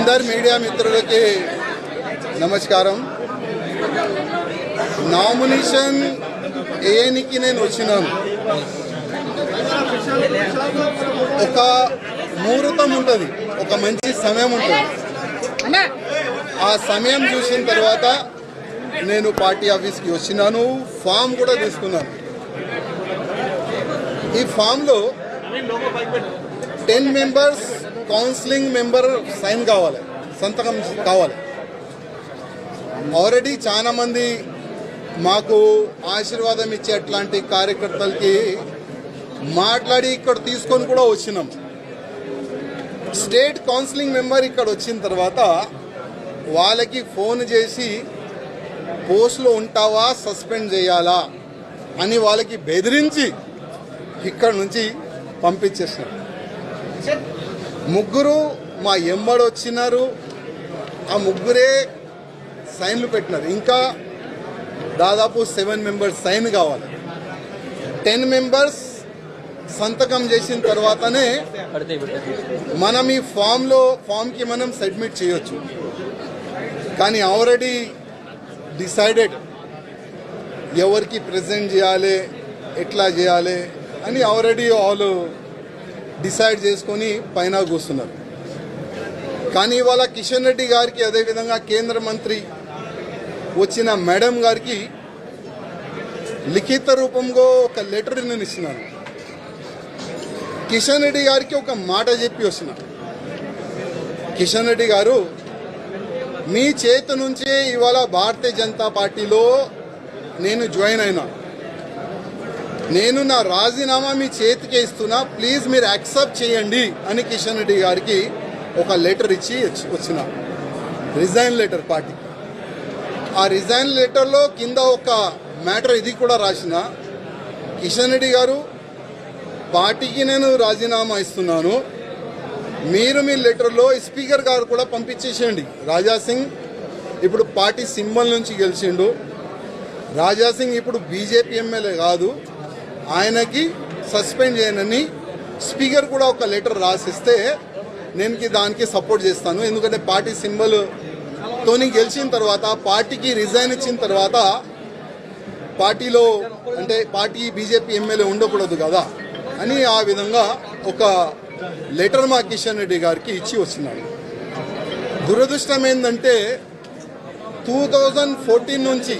అందరు మీడియా మిత్రులకి నమస్కారం. నామినేషన్ ఏనికి నేను వచ్చినాను. ఒక ముహూర్తం ఉంటుంది, ఒక మంచి సమయం ఉంటుంది. ఆ సమయం చూసిన తర్వాత నేను పార్టీ ఆఫీస్కి వచ్చినాను. ఫామ్ కూడా తీసుకున్నాను. ఈ ఫామ్లో 10 మెంబర్స్ కౌన్సిలింగ్ మెంబర్ సైన్ కావాలి, సంతకం కావాలి. ఆల్రెడీ చాలా మంది మాకు ఆశీర్వాదం ఇచ్చే అట్లాంటి కార్యకర్తలకి మాట్లాడి ఇక్కడ తీసుకొని కూడా వచ్చినాం. స్టేట్ కౌన్సిలింగ్ మెంబర్ ఇక్కడ వచ్చిన తర్వాత వాళ్ళకి ఫోన్ చేసి పోస్ట్లో ఉంటావా, సస్పెండ్ చేయాలా అని వాళ్ళకి బెదిరించి ఇక్కడ నుంచి పంపించేసినారు. ముగ్గురు మా ఎంబడి వచ్చినారు. ఆ ముగ్గురే సైన్లు పెట్టినారు. ఇంకా దాదాపు 7 మెంబర్స్ సైన్ కావాలి. 10 మెంబర్స్ సంతకం చేసిన తర్వాతనే మనం ఈ ఫామ్కి మనం సబ్మిట్ చేయొచ్చు. కానీ ఆల్రెడీ డిసైడెడ్ ఎవరికి ప్రెజెంట్ చేయాలి, ఎట్లా చేయాలి అని ఆల్రెడీ వాళ్ళు డిసైడ్ చేసుకొని పైన కూస్తున్నారు. కానీ ఇవాళ కిషన్ రెడ్డి గారికి, అదేవిధంగా కేంద్ర మంత్రి వచ్చిన మేడం గారికి లిఖిత రూపంలో ఒక లెటర్ నేను ఇస్తున్నాను. కిషన్ రెడ్డి గారికి ఒక మాట చెప్పి వస్తున్నా. కిషన్ రెడ్డి గారు, మీ చేతి నుంచే ఇవాళ భారతీయ జనతా పార్టీలో నేను జాయిన్ అయినా. నేను నా రాజీనామా మీ చేతికే ఇస్తున్నా, ప్లీజ్ మీరు యాక్సెప్ట్ చేయండి అని కిషన్ రెడ్డి గారికి ఒక లెటర్ ఇచ్చి వచ్చిన, రిజైన్ లెటర్ పార్టీ. ఆ రిజైన్ లెటర్లో కింద ఒక మ్యాటర్ ఇది కూడా రాసిన, కిషన్ రెడ్డి గారు, పార్టీకి నేను రాజీనామా ఇస్తున్నాను, మీరు మీ లెటర్లో స్పీకర్ గారు కూడా పంపించేసేయండి. రాజాసింగ్ ఇప్పుడు పార్టీ సింబల్ నుంచి గెలిచిండు. రాజాసింగ్ ఇప్పుడు బీజేపీ ఎమ్మెల్యే కాదు, ఆయనకి సస్పెండ్ చేయనని స్పీకర్ కూడా ఒక లెటర్ రాసిస్తే నేను దానికి సపోర్ట్ చేస్తాను. ఎందుకంటే పార్టీ సింబల్తోని గెలిచిన తర్వాత, పార్టీకి రిజైన్ ఇచ్చిన తర్వాత పార్టీలో అంటే పార్టీ బీజేపీ ఎమ్మెల్యే ఉండకూడదు కదా అని ఆ విధంగా ఒక లెటర్ మా కిషన్ రెడ్డి గారికి ఇచ్చి వచ్చినాడు. దురదృష్టం ఏంటంటే 2014 నుంచి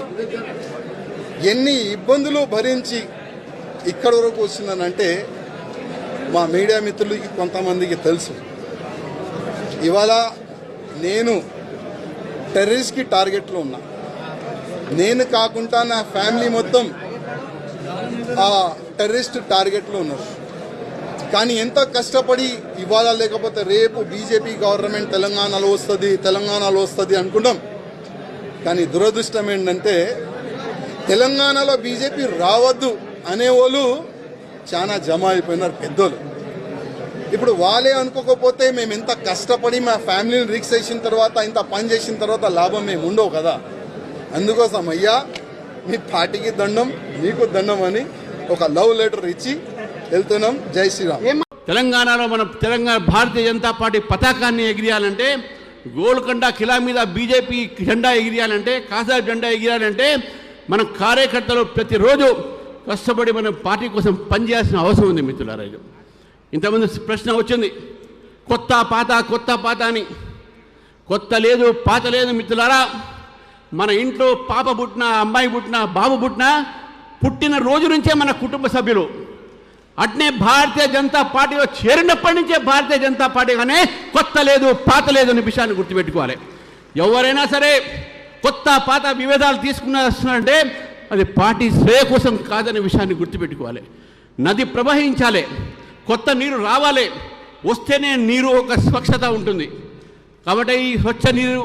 ఎన్ని ఇబ్బందులు భరించి ఇక్కడ వరకు వస్తున్నానంటే మా మీడియా మిత్రులకి కొంతమందికి తెలుసు. ఇవాళ నేను టెర్రరిస్ట్కి టార్గెట్లో ఉన్నా. నేను కాకుండా నా ఫ్యామిలీ మొత్తం ఆ టెర్రరిస్ట్ టార్గెట్లో ఉన్నారు. కానీ ఎంత కష్టపడి ఇవాళ లేకపోతే రేపు బీజేపీ గవర్నమెంట్ తెలంగాణలో వస్తుంది అనుకుంటాం. కానీ దురదృష్టం ఏంటంటే తెలంగాణలో బీజేపీ రావద్దు అనేవాళ్ళు చాలా జమ అయిపోయినారు పెద్దోళ్ళు. ఇప్పుడు వాళ్ళే అనుకోకపోతే మేము ఎంత కష్టపడి మా ఫ్యామిలీని రిక్స్ చేసిన తర్వాత, ఇంత పని చేసిన తర్వాత లాభం మేము ఉండవు కదా. అందుకోసం అయ్యా మీ పార్టీకి దండం, మీకు దండం అని ఒక లవ్ లెటర్ ఇచ్చి వెళ్తున్నాం. జై శ్రీరామ్. తెలంగాణలో మన భారతీయ జనతా పార్టీ పతాకాన్ని ఎగిరియాలంటే, గోల్కొండ కిలా మీద బీజేపీ జెండా ఎగిరియాలంటే, కాసాబ్ జెండా ఎగిరాలంటే మన కార్యకర్తలు ప్రతిరోజు కష్టపడి మన పార్టీ కోసం పనిచేయాల్సిన అవసరం ఉంది మిత్రులారా. ఇంతమంది ప్రశ్న వచ్చింది, కొత్త పాత అని. కొత్త లేదు, పాత లేదు మిత్రులారా. మన ఇంట్లో పాప పుట్టినా, అమ్మాయి పుట్టినా, బాబు పుట్టిన రోజు నుంచే మన కుటుంబ సభ్యులు. అట్నే భారతీయ జనతా పార్టీలో చేరినప్పటి నుంచే భారతీయ జనతా పార్టీ కానీ కొత్త లేదు, పాత లేదు అనే విషయాన్ని గుర్తుపెట్టుకోవాలి. ఎవరైనా సరే కొత్త పాత విభేదాలు తీసుకున్నారంటే అది పార్టీ శ్రేయ కోసం కాదనే విషయాన్ని గుర్తుపెట్టుకోవాలి. నది ప్రవహించాలి, కొత్త నీరు రావాలి, వస్తేనే నీరు ఒక స్వచ్ఛత ఉంటుంది. కాబట్టి ఈ స్వచ్ఛ నీరు,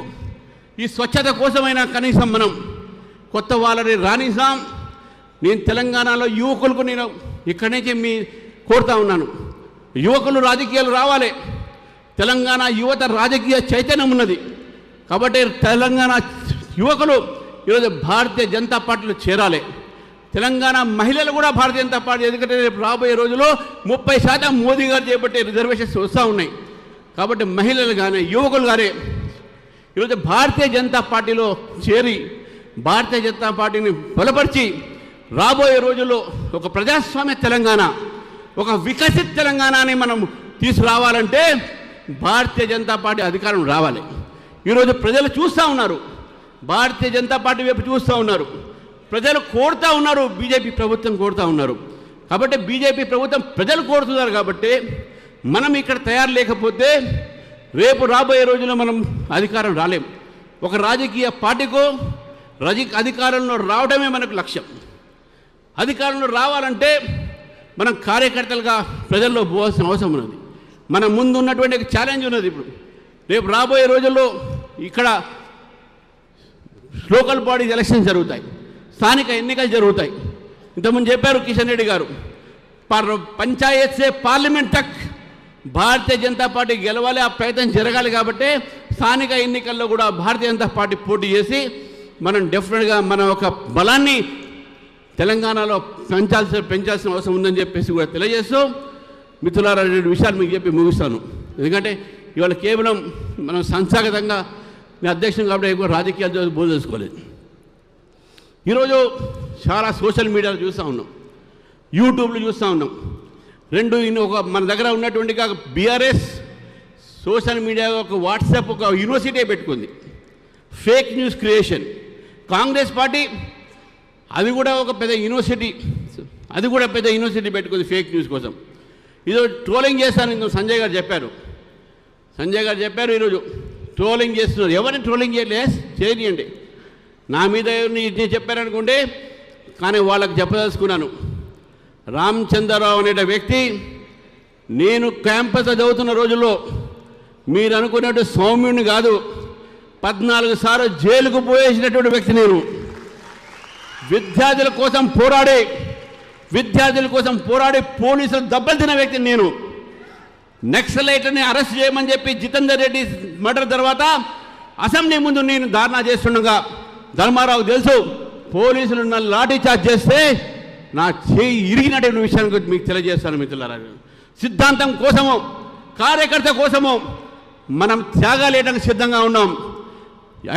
ఈ స్వచ్ఛత కోసమైనా కనీసం మనం కొత్త వాళ్ళని రాణిస్తాం. నేను తెలంగాణలో యువకులకు నేను ఇక్కడి నుంచి కోరుతా ఉన్నాను, యువకులు రాజకీయాలు రావాలి. తెలంగాణ యువత రాజకీయ చైతన్యం ఉన్నది. కాబట్టి తెలంగాణ యువకులు ఈరోజు భారతీయ జనతా పార్టీలో చేరాలి. తెలంగాణ మహిళలు కూడా భారతీయ జనతా పార్టీ, ఎందుకంటే రేపు రాబోయే రోజుల్లో 30% మోదీ గారు చేపట్టే రిజర్వేషన్స్ వస్తూ ఉన్నాయి. కాబట్టి మహిళలు కానీ యువకులు కానీ ఈరోజు భారతీయ జనతా పార్టీలో చేరి భారతీయ జనతా పార్టీని బలపరిచి రాబోయే రోజుల్లో ఒక ప్రజాస్వామ్య తెలంగాణ, ఒక వికసిత తెలంగాణని మనం తీసుకురావాలంటే భారతీయ జనతా పార్టీ అధికారం రావాలి. ఈరోజు ప్రజలు చూస్తూ ఉన్నారు, భారతీయ జనతా పార్టీ వైపు చూస్తూ ఉన్నారు, ప్రజలు కోరుతూ ఉన్నారు, బీజేపీ ప్రభుత్వం కోరుతూ ఉన్నారు. కాబట్టి బీజేపీ ప్రభుత్వం ప్రజలు కోరుతున్నారు కాబట్టి మనం ఇక్కడ తయారు లేకపోతే రేపు రాబోయే రోజుల్లో మనం అధికారం రాలేం. ఒక రాజకీయ పార్టీకో అధికారంలో రావడమే మనకు లక్ష్యం. అధికారంలో రావాలంటే మనం కార్యకర్తలుగా ప్రజల్లో పోవాల్సిన అవసరం ఉన్నది. మన ముందు ఉన్నటువంటి ఛాలెంజ్ ఉన్నది. ఇప్పుడు రేపు రాబోయే రోజుల్లో ఇక్కడ లోకల్ బాడీ ఎలక్షన్స్ జరుగుతాయి, స్థానిక ఎన్నికలు జరుగుతాయి. ఇంతకుముందు చెప్పారు కిషన్ రెడ్డి గారు, పంచాయత్ సే పార్లమెంట్ తక్ భారతీయ జనతా పార్టీ గెలవాలి, ఆ ప్రయత్నం జరగాలి. కాబట్టి స్థానిక ఎన్నికల్లో కూడా భారతీయ జనతా పార్టీ పోటీ చేసి మనం డెఫినెట్గా మన ఒక బలాన్ని తెలంగాణలో పెంచాల్సిన అవసరం ఉందని చెప్పేసి కూడా తెలియజేస్తూ మిత్రులారా, రెండు విషయాలు మీకు చెప్పి ముగిస్తాను. ఎందుకంటే ఇవాళ కేవలం మనం సంస్థాగతంగా మీ అధ్యక్షుడు కాబట్టి ఎక్కువ రాజకీయాలు బోధించుకోలేదు. ఈరోజు చాలా సోషల్ మీడియాలో చూస్తూ ఉన్నాం, యూట్యూబ్లో చూస్తూ ఉన్నాం. ఒక మన దగ్గర ఉన్నటువంటి బీఆర్ఎస్ సోషల్ మీడియా ఒక వాట్సాప్ ఒక యూనివర్సిటీ పెట్టుకుంది, fake news creation. Congress party అది కూడా ఒక పెద్ద యూనివర్సిటీ, పెట్టుకుంది ఫేక్ న్యూస్ కోసం. ఈరోజు ట్రోలింగ్ చేస్తాను సంజయ్ గారు చెప్పారు. ఈరోజు ట్రోలింగ్ చేస్తున్నారు. ఎవరిని ట్రోలింగ్ చేయనియండి. నా మీద నేను చెప్పారనుకోండి, కానీ వాళ్ళకి చెప్పదలుచుకున్నాను. రామచంద్రరావు అనే వ్యక్తి నేను క్యాంపస్లో చదువుతున్న రోజుల్లో మీరు అనుకున్నట్టు సౌమ్యుడిని కాదు, 14 సార్లు జైలుకు పోయేసినటువంటి వ్యక్తి నేను. విద్యార్థుల కోసం పోరాడి పోలీసులు దెబ్బతిన్న వ్యక్తి నేను. నక్సలైట్ని అరెస్ట్ చేయమని చెప్పి జితేందర్ రెడ్డి మర్డర్ తర్వాత అసెంబ్లీ ముందు నేను ధర్నా చేస్తుండగా ధర్మారావు తెలుసు, పోలీసులు నన్ను లాఠీ చార్జ్ చేస్తే నా చేయి ఇరిగినటువంటి విషయాన్ని మీకు తెలియజేస్తాను మిత్రులారా. సిద్ధాంతం కోసము, కార్యకర్త కోసము మనం త్యాగాలేయడానికి సిద్ధంగా ఉన్నాం.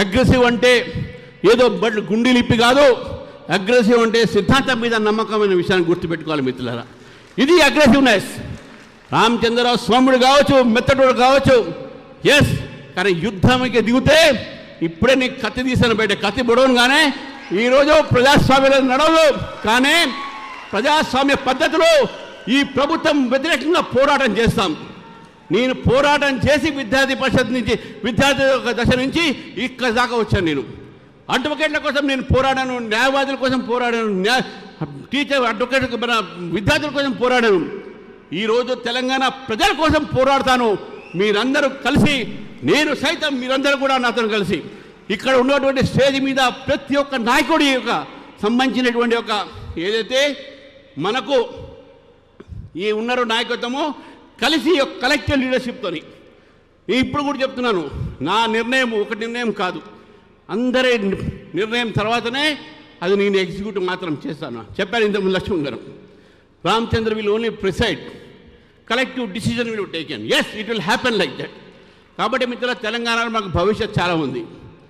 అగ్రెసివ్ అంటే ఏదో గుండెలు ఇప్పి కాదు, అగ్రెసివ్ అంటే సిద్ధాంతం మీద నమ్మకమైన విషయాన్ని గుర్తుపెట్టుకోవాలి మిత్రులారా. ఇది అగ్రెసివ్నెస్. రామచంద్రరావు స్వాముడు కావచ్చు, మెత్తడు కావచ్చు, ఎస్, కానీ యుద్ధానికి దిగితే ఇప్పుడే నీకు కత్తి తీసాను బయట, కత్తి పొడవనుగానే ఈరోజు ప్రజాస్వామ్యంలో నడవదు. కానీ ప్రజాస్వామ్య పద్ధతిలో ఈ ప్రభుత్వం వ్యతిరేకంగా పోరాటం చేస్తాం. నేను పోరాటం చేసి విద్యార్థి పరిషత్ నుంచి, విద్యార్థి దశ నుంచి ఇక్కడ దాకా వచ్చాను. నేను అడ్వకేట్ల కోసం నేను పోరాడాను, న్యాయవాదుల కోసం పోరాడాను, టీచర్ అడ్వకేట్ మన విద్యార్థుల కోసం పోరాడాను. ఈరోజు తెలంగాణ ప్రజల కోసం పోరాడతాను. మీరందరూ కలిసి, నేను సైతం మీరందరూ కూడా నాతో కలిసి ఇక్కడ ఉన్నటువంటి స్టేజ్ మీద ప్రతి ఒక్క నాయకుడి యొక్క సంబంధించినటువంటి ఒక ఏదైతే మనకు ఈ ఉన్నారో నాయకత్వము కలిసి ఒక కలెక్టివ్ లీడర్షిప్తోని నేను ఇప్పుడు కూడా చెప్తున్నాను, నా నిర్ణయం ఒక నిర్ణయం కాదు, అందరి నిర్ణయం తర్వాతనే అది నేను ఎగ్జిక్యూటివ్ మాత్రం చేస్తాను. చెప్పారు ఇంతకుముందు లక్ష్మణ్ గారు, Ramachandra will only preside, collective decision will taken. Yes, it will happen like that. కాబట్టి మిత్రుల తెలంగాణలో మాకు భవిష్యత్ చాలా ఉంది.